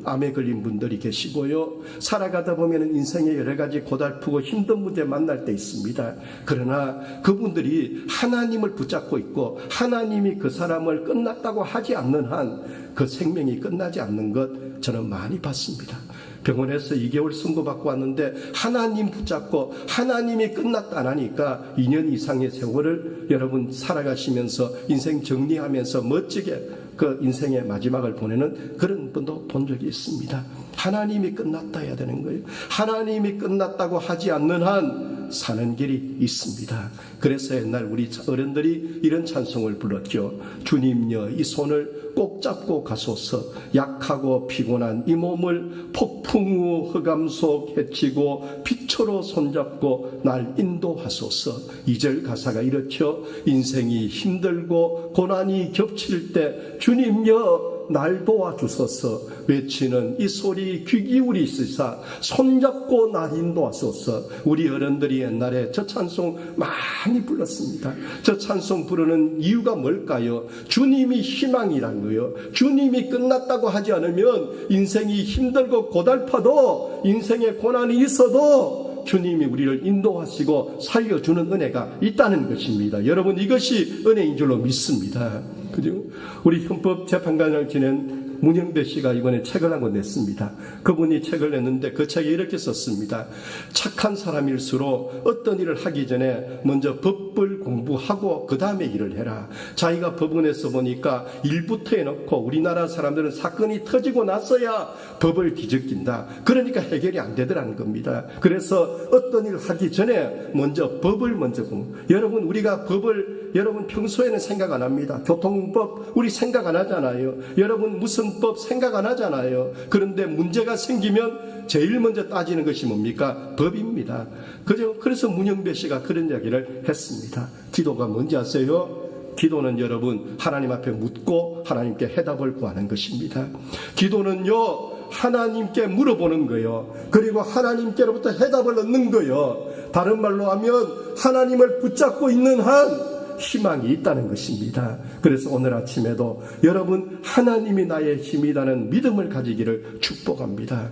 암에 걸린 분들이 계시고요, 살아가다 보면 인생에 여러 가지 고달프고 힘든 문제 만날 때 있습니다. 그러나 그분들이 하나님을 붙잡고 있고 하나님이 그 사람을 끝났다고 하지 않는 한 그 생명이 끝나지 않는 것 저는 많이 봤습니다. 병원에서 2개월 선고받고 왔는데 하나님 붙잡고 하나님이 끝났다 안 하니까 2년 이상의 세월을 여러분 살아가시면서 인생 정리하면서 멋지게 그 인생의 마지막을 보내는 그런 분도 본 적이 있습니다. 하나님이 끝났다 해야 되는 거예요. 하나님이 끝났다고 하지 않는 한 사는 길이 있습니다. 그래서 옛날 우리 어른들이 이런 찬송을 불렀죠. 주님여 이 손을 꼭 잡고 가소서. 약하고 피곤한 이 몸을 폭풍 후 흑암 속 헤치고 빛으로 손잡고 날 인도하소서. 2절 가사가 이렇죠. 인생이 힘들고 고난이 겹칠 때 주님여 날 도와주소서. 외치는 이 소리 귀 기울이시사 손잡고 날 인도하소서. 우리 어른들이 옛날에 저 찬송 많이 불렀습니다. 저 찬송 부르는 이유가 뭘까요? 주님이 희망이란 거예요. 주님이 끝났다고 하지 않으면 인생이 힘들고 고달파도, 인생에 고난이 있어도 주님이 우리를 인도하시고 살려주는 은혜가 있다는 것입니다. 여러분, 이것이 은혜인 줄로 믿습니다. 그죠? 우리 헌법재판관을 지낸 문영배 씨가 이번에 책을 한 권 냈습니다. 그분이 책을 냈는데 그 책에 이렇게 썼습니다. 착한 사람일수록 어떤 일을 하기 전에 먼저 법을 공부하고 그 다음에 일을 해라. 자기가 법원에서 보니까 일부터 해놓고 우리나라 사람들은 사건이 터지고 나서야 법을 뒤적인다. 그러니까 해결이 안 되더라는 겁니다. 그래서 어떤 일을 하기 전에 먼저 법을 먼저 공부. 여러분, 우리가 법을 여러분 평소에는 생각 안 합니다. 교통법 우리 생각 안 하잖아요. 여러분 무슨 법 생각 안 하잖아요. 그런데 문제가 생기면 제일 먼저 따지는 것이 뭡니까? 법입니다. 그죠? 그래서 문영배 씨가 그런 이야기를 했습니다. 기도가 뭔지 아세요? 기도는 여러분 하나님 앞에 묻고 하나님께 해답을 구하는 것입니다. 기도는요 하나님께 물어보는 거예요. 그리고 하나님께로부터 해답을 얻는 거예요. 다른 말로 하면 하나님을 붙잡고 있는 한 희망이 있다는 것입니다. 그래서 오늘 아침에도 여러분 하나님이 나의 힘이라는 믿음을 가지기를 축복합니다.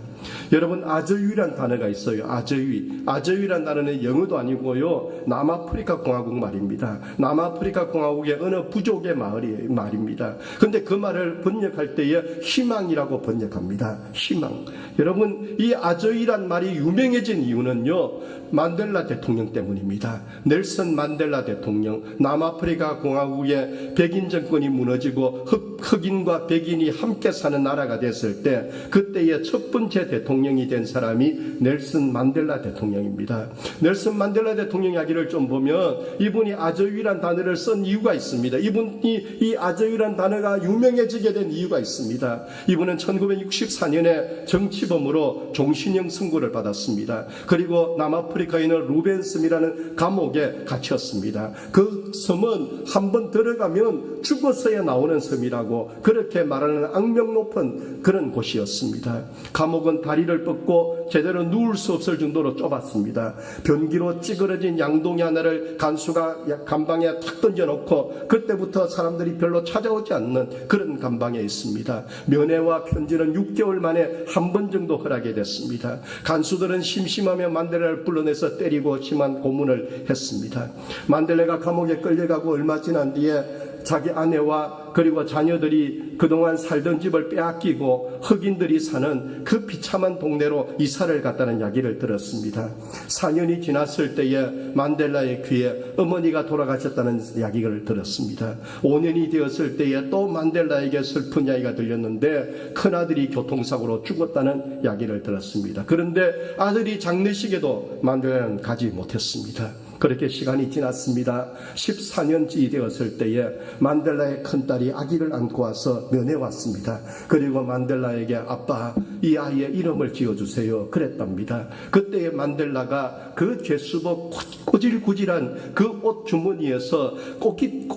여러분 아저유란 단어가 있어요. 아저유란 단어는 영어도 아니고요 남아프리카 공화국 말입니다. 남아프리카 공화국의 어느 부족의 말입니다. 그런데 그 말을 번역할 때에 희망이라고 번역합니다. 희망. 여러분 이 아저유란 말이 유명해진 이유는요 만델라 대통령 때문입니다. 넬슨 만델라 대통령, 남아프리카 공화국의 백인 정권이 무너지고 흑인과 백인이 함께 사는 나라가 됐을 때 그때의 첫 번째 대통령이 된 사람이 넬슨 만델라 대통령입니다. 넬슨 만델라 대통령 이야기를 좀 보면 이분이 아저유란 단어를 쓴 이유가 있습니다. 이분이 이 아저유란 단어가 유명해지게 된 이유가 있습니다. 이분은 1964년에 정치범으로 종신형 선고를 받았습니다. 그리고 남아프리카에 있는 루벤섬이라는 감옥에 갇혔습니다. 그 섬은 한번 들어가면 죽어서야 나오는 섬이라고 그렇게 말하는 악명 높은 그런 곳이었습니다. 감옥은 다리를 뻗고 제대로 누울 수 없을 정도로 좁았습니다. 변기로 찌그러진 양동이 하나를 간수가 감방에 탁 던져놓고 그때부터 사람들이 별로 찾아오지 않는 그런 감방에 있습니다. 면회와 편지는 6개월 만에 한 번 정도 허락이 됐습니다. 간수들은 심심하며 만델라를 불러내서 때리고 심한 고문을 했습니다. 만델라가 감옥에 끌려가고 얼마 지난 뒤에 자기 아내와 그리고 자녀들이 그동안 살던 집을 빼앗기고 흑인들이 사는 그 비참한 동네로 이사를 갔다는 이야기를 들었습니다. 4년이 지났을 때에 만델라의 귀에 어머니가 돌아가셨다는 이야기를 들었습니다. 5년이 되었을 때에 또 만델라에게 슬픈 이야기가 들렸는데 큰아들이 교통사고로 죽었다는 이야기를 들었습니다. 그런데 아들이 장례식에도 만델라는 가지 못했습니다. 그렇게 시간이 지났습니다. 14년째 되었을 때에 만델라의 큰딸이 아기를 안고 와서 면회 왔습니다. 그리고 만델라에게 아빠 이 아이의 이름을 지어주세요 그랬답니다. 그때에 만델라가 그 죄수복 꼬질꼬질한 그 옷 주머니에서 꽃이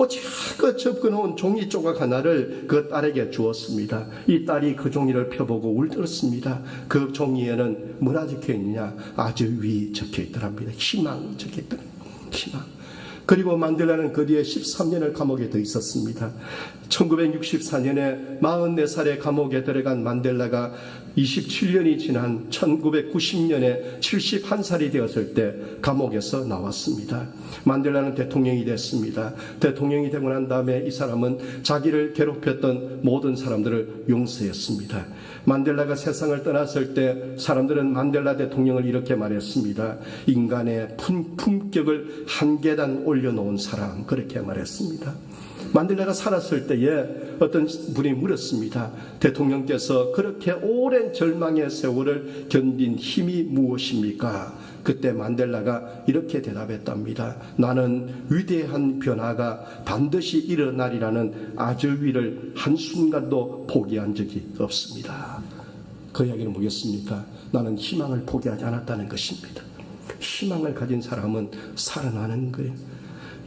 접근해온 종이 조각 하나를 그 딸에게 주었습니다. 이 딸이 그 종이를 펴보고 울었습니다. 그 종이에는 뭐라 적혀있느냐, 아주위 적혀있더랍니다. 희망 적혀있더랍니다. 희망. 그리고 만델라는 그 뒤에 13년을 감옥에 더 있었습니다. 1964년에 44살의 감옥에 들어간 만델라가 27년이 지난 1990년에 71살이 되었을 때 감옥에서 나왔습니다. 만델라는 대통령이 됐습니다. 대통령이 되고 난 다음에 이 사람은 자기를 괴롭혔던 모든 사람들을 용서했습니다. 만델라가 세상을 떠났을 때 사람들은 만델라 대통령을 이렇게 말했습니다. 인간의 품격을 한 계단 올려놓은 사람, 그렇게 말했습니다. 만델라가 살았을 때에 어떤 분이 물었습니다. 대통령께서 그렇게 오랜 절망의 세월을 견딘 힘이 무엇입니까? 그때 만델라가 이렇게 대답했답니다. 나는 위대한 변화가 반드시 일어나리라는 아주위를 한순간도 포기한 적이 없습니다. 그 이야기는 뭐겠습니까? 나는 희망을 포기하지 않았다는 것입니다. 희망을 가진 사람은 살아나는 거예요.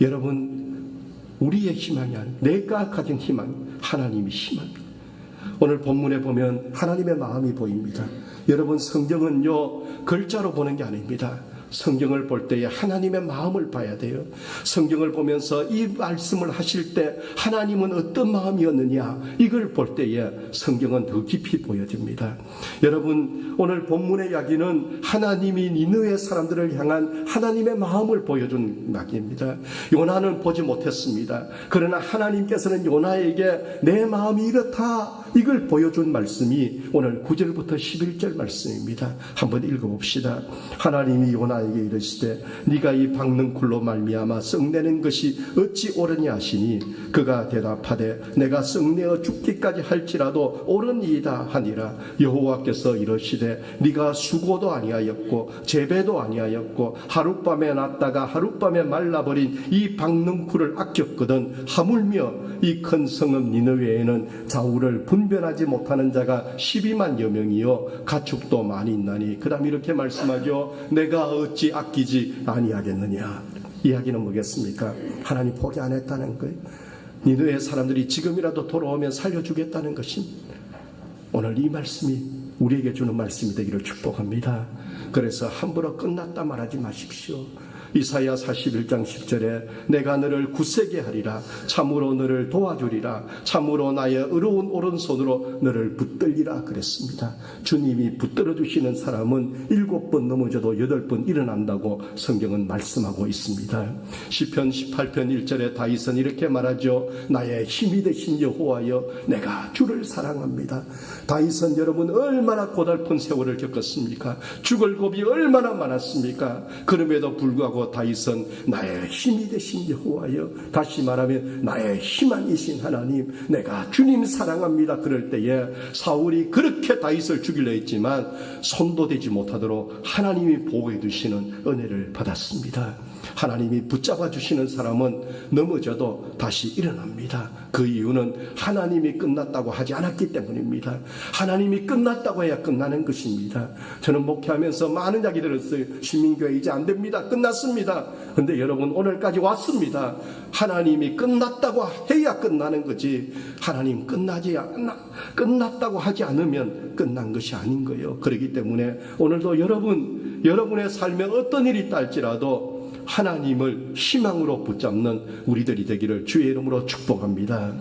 여러분, 우리의 희망이 아니라 내가 가진 희망, 하나님이 희망입니다. 오늘 본문에 보면 하나님의 마음이 보입니다. 여러분, 성경은요 글자로 보는 게 아닙니다. 성경을 볼 때에 하나님의 마음을 봐야 돼요. 성경을 보면서 이 말씀을 하실 때 하나님은 어떤 마음이었느냐, 이걸 볼 때에 성경은 더 깊이 보여집니다. 여러분, 오늘 본문의 이야기는 하나님이 니느웨 사람들을 향한 하나님의 마음을 보여준 이야기입니다. 요나는 보지 못했습니다. 그러나 하나님께서는 요나에게 내 마음이 이렇다, 이걸 보여준 말씀이 오늘 9절부터 11절 말씀입니다. 한번 읽어봅시다. 하나님이 요나에게 이르시되 네가 이 박는 굴로 말미암아 썩내는 것이 어찌 옳으냐 하시니 그가 대답하되 내가 썩내어 죽기까지 할지라도 옳으니이다 하니라. 여호와께서 이르시되 네가 수고도 아니하였고 재배도 아니하였고 하룻밤에 났다가 하룻밤에 말라버린 이 박는 굴을 아꼈거든 하물며 이 큰 성읍 니느웨에는 좌우를 분별하지 못하는 자가 12만여 명이요 가축도 많이 있나니. 그 다음 이렇게 말씀하죠. 내가 어찌 아끼지 아니하겠느냐. 이야기는 뭐겠습니까? 하나님 포기 안 했다는 거예요. 니느웨 사람들이 지금이라도 돌아오면 살려주겠다는 것입니다. 오늘 이 말씀이 우리에게 주는 말씀이 되기를 축복합니다. 그래서 함부로 끝났다 말하지 마십시오. 이사야 41장 10절에 내가 너를 굳세게 하리라. 참으로 너를 도와주리라. 참으로 나의 의로운 오른손으로 너를 붙들리라 그랬습니다. 주님이 붙들어 주시는 사람은 7번 넘어져도 8번 일어난다고 성경은 말씀하고 있습니다. 시편 18편 1절에 다윗은 이렇게 말하죠. 나의 힘이 되신 여호와여 내가 주를 사랑합니다. 다윗은 여러분 얼마나 고달픈 세월을 겪었습니까? 죽을 고비 얼마나 많았습니까? 그럼에도 불구하고 다윗은 나의 힘이 되신 여호와여, 다시 말하면 나의 희망이신 하나님, 내가 주님 사랑합니다. 그럴 때에 사울이 그렇게 다윗을 죽이려 했지만 손도 대지 못하도록 하나님이 보호해 주시는 은혜를 받았습니다. 하나님이 붙잡아 주시는 사람은 넘어져도 다시 일어납니다. 그 이유는 하나님이 끝났다고 하지 않았기 때문입니다. 하나님이 끝났다고 해야 끝나는 것입니다. 저는 목회하면서 많은 이야기 들었어요. 시민교회 이제 안 됩니다. 끝났습니다. 그런데 여러분 오늘까지 왔습니다. 하나님이 끝났다고 해야 끝나는 거지, 하나님 끝났다고 하지 않으면 끝난 것이 아닌 거예요. 그렇기 때문에 오늘도 여러분의 삶에 어떤 일이 있다 할지라도 하나님을 희망으로 붙잡는 우리들이 되기를 주의 이름으로 축복합니다.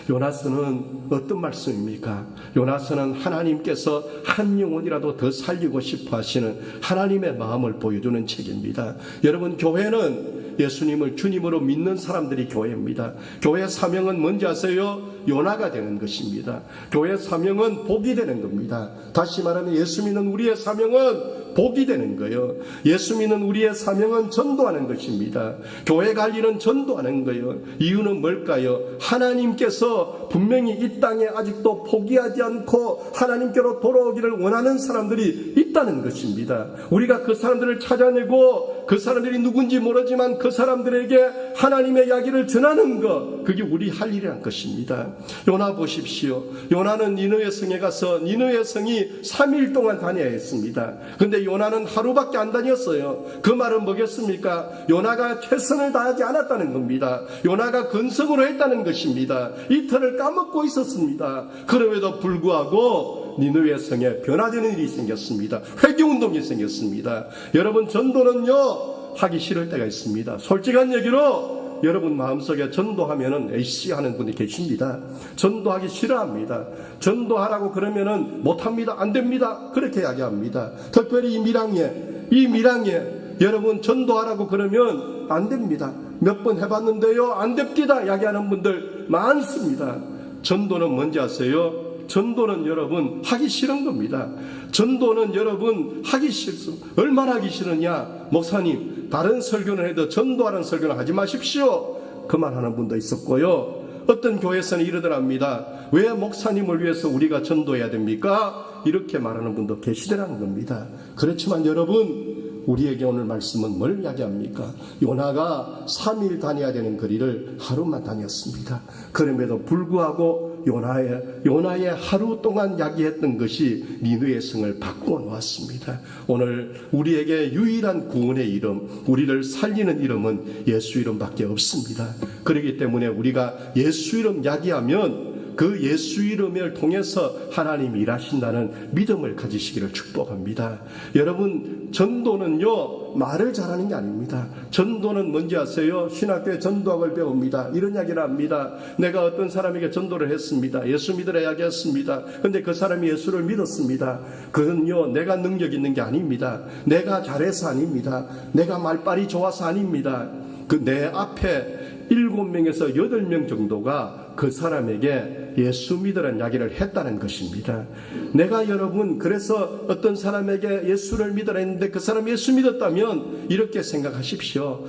요나서는 어떤 말씀입니까? 요나서는 하나님께서 한 영혼이라도 더 살리고 싶어 하시는 하나님의 마음을 보여주는 책입니다. 여러분, 교회는 예수님을 주님으로 믿는 사람들이 교회입니다. 교회 사명은 뭔지 아세요? 요나가 되는 것입니다. 교회 사명은 복이 되는 겁니다. 다시 말하면 예수 믿는 우리의 사명은 복이 되는 거예요. 예수 믿는 우리의 사명은 전도하는 것입니다. 교회 갈 일은 전도하는 거예요. 이유는 뭘까요? 하나님께서 분명히 이 땅에 아직도 포기하지 않고 하나님께로 돌아오기를 원하는 사람들이 있다는 것입니다. 우리가 그 사람들을 찾아내고 그 사람들이 누군지 모르지만 그 사람들에게 하나님의 이야기를 전하는 것, 그게 우리 할 일이란 것입니다. 요나 보십시오. 요나는 니느웨 성에 가서 니느웨 성이 3일 동안 다녀야 했습니다. 근데 요나는 하루밖에 안 다녔어요. 그 말은 뭐겠습니까? 요나가 최선을 다하지 않았다는 겁니다. 요나가 근성으로 했다는 것입니다. 이틀을 까먹고 있었습니다. 그럼에도 불구하고 니느웨 성에 변화되는 일이 생겼습니다. 회개운동이 생겼습니다. 여러분, 전도는요 하기 싫을 때가 있습니다. 솔직한 얘기로 여러분 마음속에 전도하면은 에이씨 하는 분이 계십니다. 전도하기 싫어합니다. 전도하라고 그러면은 못합니다. 안 됩니다. 그렇게 이야기합니다. 특별히 이 밀양에 여러분 전도하라고 그러면 안 됩니다. 몇 번 해봤는데요 안 됩니다 이야기하는 분들 많습니다. 전도는 뭔지 아세요? 전도는 여러분 하기 싫은 겁니다. 전도는 여러분 하기 싫소. 얼마나 하기 싫으냐? 목사님, 다른 설교는 해도 전도하는 설교는 하지 마십시오. 그만하는 분도 있었고요. 어떤 교회에서는 이러더랍니다. 왜 목사님을 위해서 우리가 전도해야 됩니까? 이렇게 말하는 분도 계시더라는 겁니다. 그렇지만 여러분, 우리에게 오늘 말씀은 뭘 이야기합니까? 요나가 3일 다녀야 되는 거리를 하루만 다녔습니다. 그럼에도 불구하고 요나의 하루 동안 이야기했던 것이 니느웨 성을 바꾸어 놓았습니다. 오늘 우리에게 유일한 구원의 이름, 우리를 살리는 이름은 예수 이름밖에 없습니다. 그렇기 때문에 우리가 예수 이름 이야기하면 그 예수 이름을 통해서 하나님이 일하신다는 믿음을 가지시기를 축복합니다. 여러분, 전도는요 말을 잘하는 게 아닙니다. 전도는 뭔지 아세요? 신학교에 전도학을 배웁니다. 이런 이야기를 합니다. 내가 어떤 사람에게 전도를 했습니다. 예수 믿으라 이야기했습니다. 근데 그 사람이 예수를 믿었습니다. 그건요 내가 능력 있는 게 아닙니다. 내가 잘해서 아닙니다. 내가 말빨이 좋아서 아닙니다. 그 내 앞에 7명에서 8명 정도가 그 사람에게 예수 믿으라는 이야기를 했다는 것입니다. 내가 여러분 그래서 어떤 사람에게 예수를 믿으라 했는데 그 사람이 예수 믿었다면 이렇게 생각하십시오.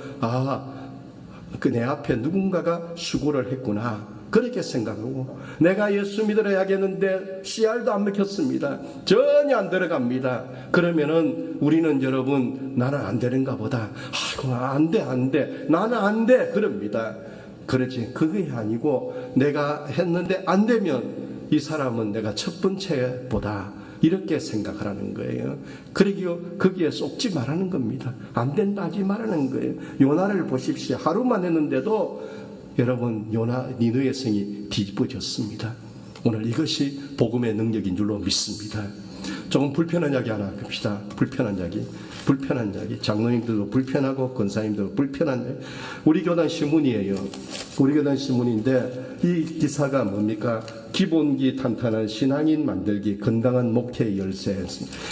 그 내 앞에 누군가가 수고를 했구나. 그렇게 생각하고, 내가 예수 믿으라 이야기했는데 씨알도 안 먹혔습니다. 전혀 안 들어갑니다. 그러면은 우리는 여러분, 나는 안 되는가 보다. 안 돼. 나는 안 돼. 그럽니다. 그렇지. 그게 아니고, 내가 했는데 안 되면 이 사람은 내가 첫 번째보다 이렇게 생각하라는 거예요. 그러기에 거기에 쏙지 말라는 겁니다. 안 된다 하지 말라는 거예요. 요나를 보십시오. 하루만 했는데도 여러분 니느웨 성이 뒤집어졌습니다. 오늘 이것이 복음의 능력인 줄로 믿습니다. 조금 불편한 이야기 하나 합시다. 불편한 이야기. 장로님들도 불편하고 권사님들도 불편한 이야기. 우리 교단 신문이에요. 우리 교단 신문인데 이 기사가 뭡니까? 기본기 탄탄한 신앙인 만들기, 건강한 목회의 열쇠.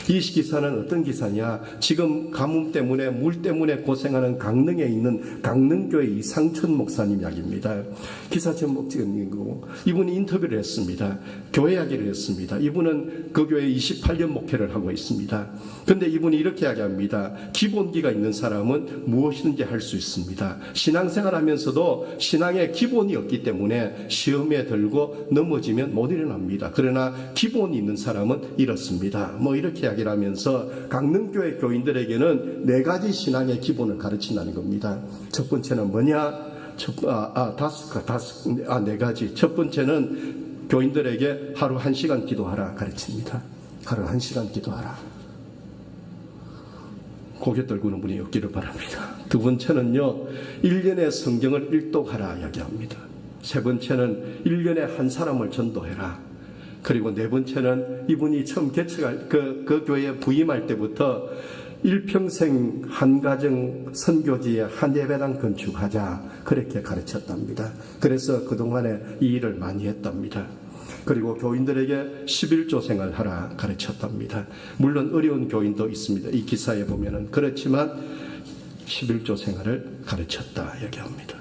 이 기사는 어떤 기사냐? 지금 가뭄 때문에 물 때문에 고생하는 강릉에 있는 강릉교회 이상천 목사님 이야기입니다. 기사 제목 찍은 거고, 이분이 인터뷰를 했습니다. 교회 이야기를 했습니다. 이분은 그 교회에 28년 목회를 하고 있습니다. 그런데 이분이 이렇게 이야기합니다. 기본기가 있는 사람은 무엇이든지 할 수 있습니다. 신앙생활 하면서도 신앙의 기본이 없기 때문에 시험에 들고 넘어지면 못 일어납니다. 그러나 기본이 있는 사람은 이렇습니다. 이렇게 이야기를 하면서 강릉교회 교인들에게는 4가지 신앙의 기본을 가르친다는 겁니다. 첫 번째는 뭐냐? 4가지. 첫 번째는 교인들에게 하루 1시간 기도하라 가르칩니다. 하루 1시간 기도하라. 고개 떨구는 분이 없기를 바랍니다. 두 번째는요, 1년에 성경을 일독하라 이야기합니다. 세 번째는 1년에 한 사람을 전도해라. 그리고 네 번째는 이분이 처음 개척할 그 교회에 부임할 때부터 일평생 한 가정 선교지에 한 예배당 건축하자, 그렇게 가르쳤답니다. 그래서 그동안에 이 일을 많이 했답니다. 그리고 교인들에게 11조 생활하라 가르쳤답니다. 물론 어려운 교인도 있습니다. 이 기사에 보면은. 그렇지만 11조 생활을 가르쳤다 얘기합니다.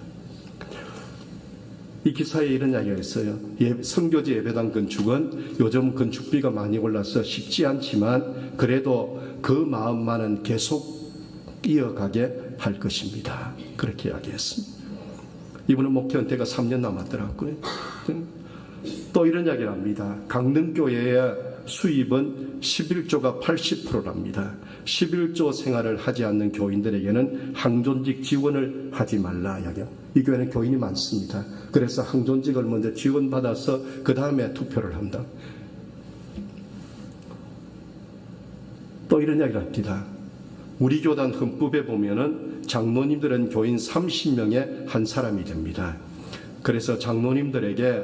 이 기사에 이런 이야기가 있어요. 성교지 예배당 건축은 요즘 건축비가 많이 올라서 쉽지 않지만 그래도 그 마음만은 계속 이어가게 할 것입니다. 그렇게 이야기했습니다. 이분은 목회 은퇴가 3년 남았더라고요. 또 이런 이야기를 합니다. 강릉교회의 수입은 11조가 80%랍니다. 11조 생활을 하지 않는 교인들에게는 항존직 지원을 하지 말라 이야기합니다. 이 교회는 교인이 많습니다. 그래서 항존직을 먼저 지원받아서 그 다음에 투표를 한다. 또 이런 이야기를 합니다. 우리 교단 헌법에 보면은 장로님들은 교인 30명의 한 사람이 됩니다. 그래서 장로님들에게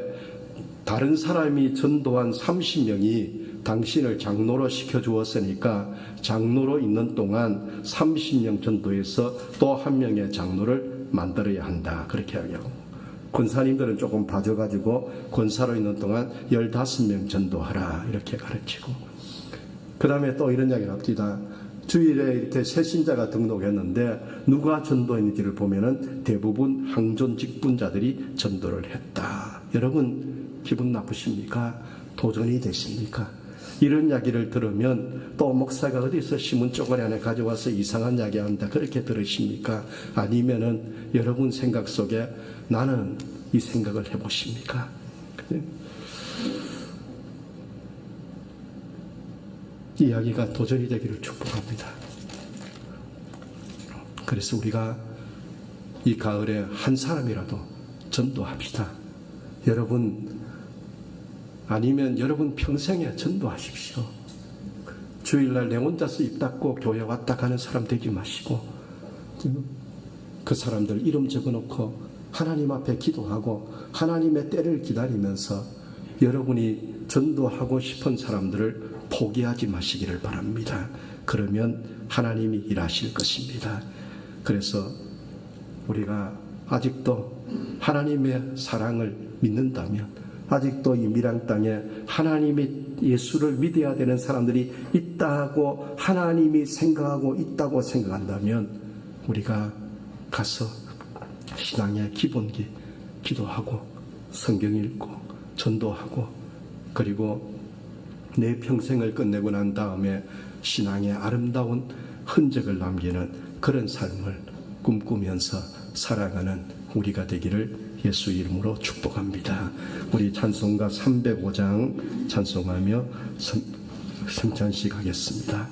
다른 사람이 전도한 30명이 당신을 장로로 시켜주었으니까 장로로 있는 동안 30명 전도해서 또 한 명의 장로를 만들어야 한다. 그렇게 이야기하고 권사님들은 조금 봐줘가지고 권사로 있는 동안 15명 전도하라 이렇게 가르치고 그 다음에 또 이런 이야기를 합니다. 주일에 이렇게 새신자가 등록했는데 누가 전도했는지를 보면은 대부분 항존직 분자들이 전도를 했다. 여러분 기분 나쁘십니까? 도전이 되십니까? 이런 이야기를 들으면 또 목사가 어디서 신문 쪼가리 안에 가져와서 이상한 이야기 한다 그렇게 들으십니까? 아니면은 여러분 생각 속에 나는 이 생각을 해보십니까? 이 이야기가 도전이 되기를 축복합니다. 그래서 우리가 이 가을에 한 사람이라도 전도합시다. 여러분 아니면 여러분 평생에 전도하십시오. 주일날 내 혼자서 입 닫고 교회 왔다 가는 사람 되지 마시고 그 사람들 이름 적어놓고 하나님 앞에 기도하고 하나님의 때를 기다리면서 여러분이 전도하고 싶은 사람들을 포기하지 마시기를 바랍니다. 그러면 하나님이 일하실 것입니다. 그래서 우리가 아직도 하나님의 사랑을 믿는다면 아직도 이 미랑 땅에 하나님이 예수를 믿어야 되는 사람들이 있다고 하나님이 생각하고 있다고 생각한다면 우리가 가서 신앙의 기본기 기도하고 성경 읽고 전도하고 그리고 내 평생을 끝내고 난 다음에 신앙의 아름다운 흔적을 남기는 그런 삶을 꿈꾸면서 살아가는 우리가 되기를 예수 이름으로 축복합니다. 우리 찬송가 305장 찬송하며 성찬식 하겠습니다.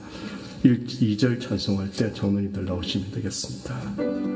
2절 찬송할 때 장로님들 나오시면 되겠습니다.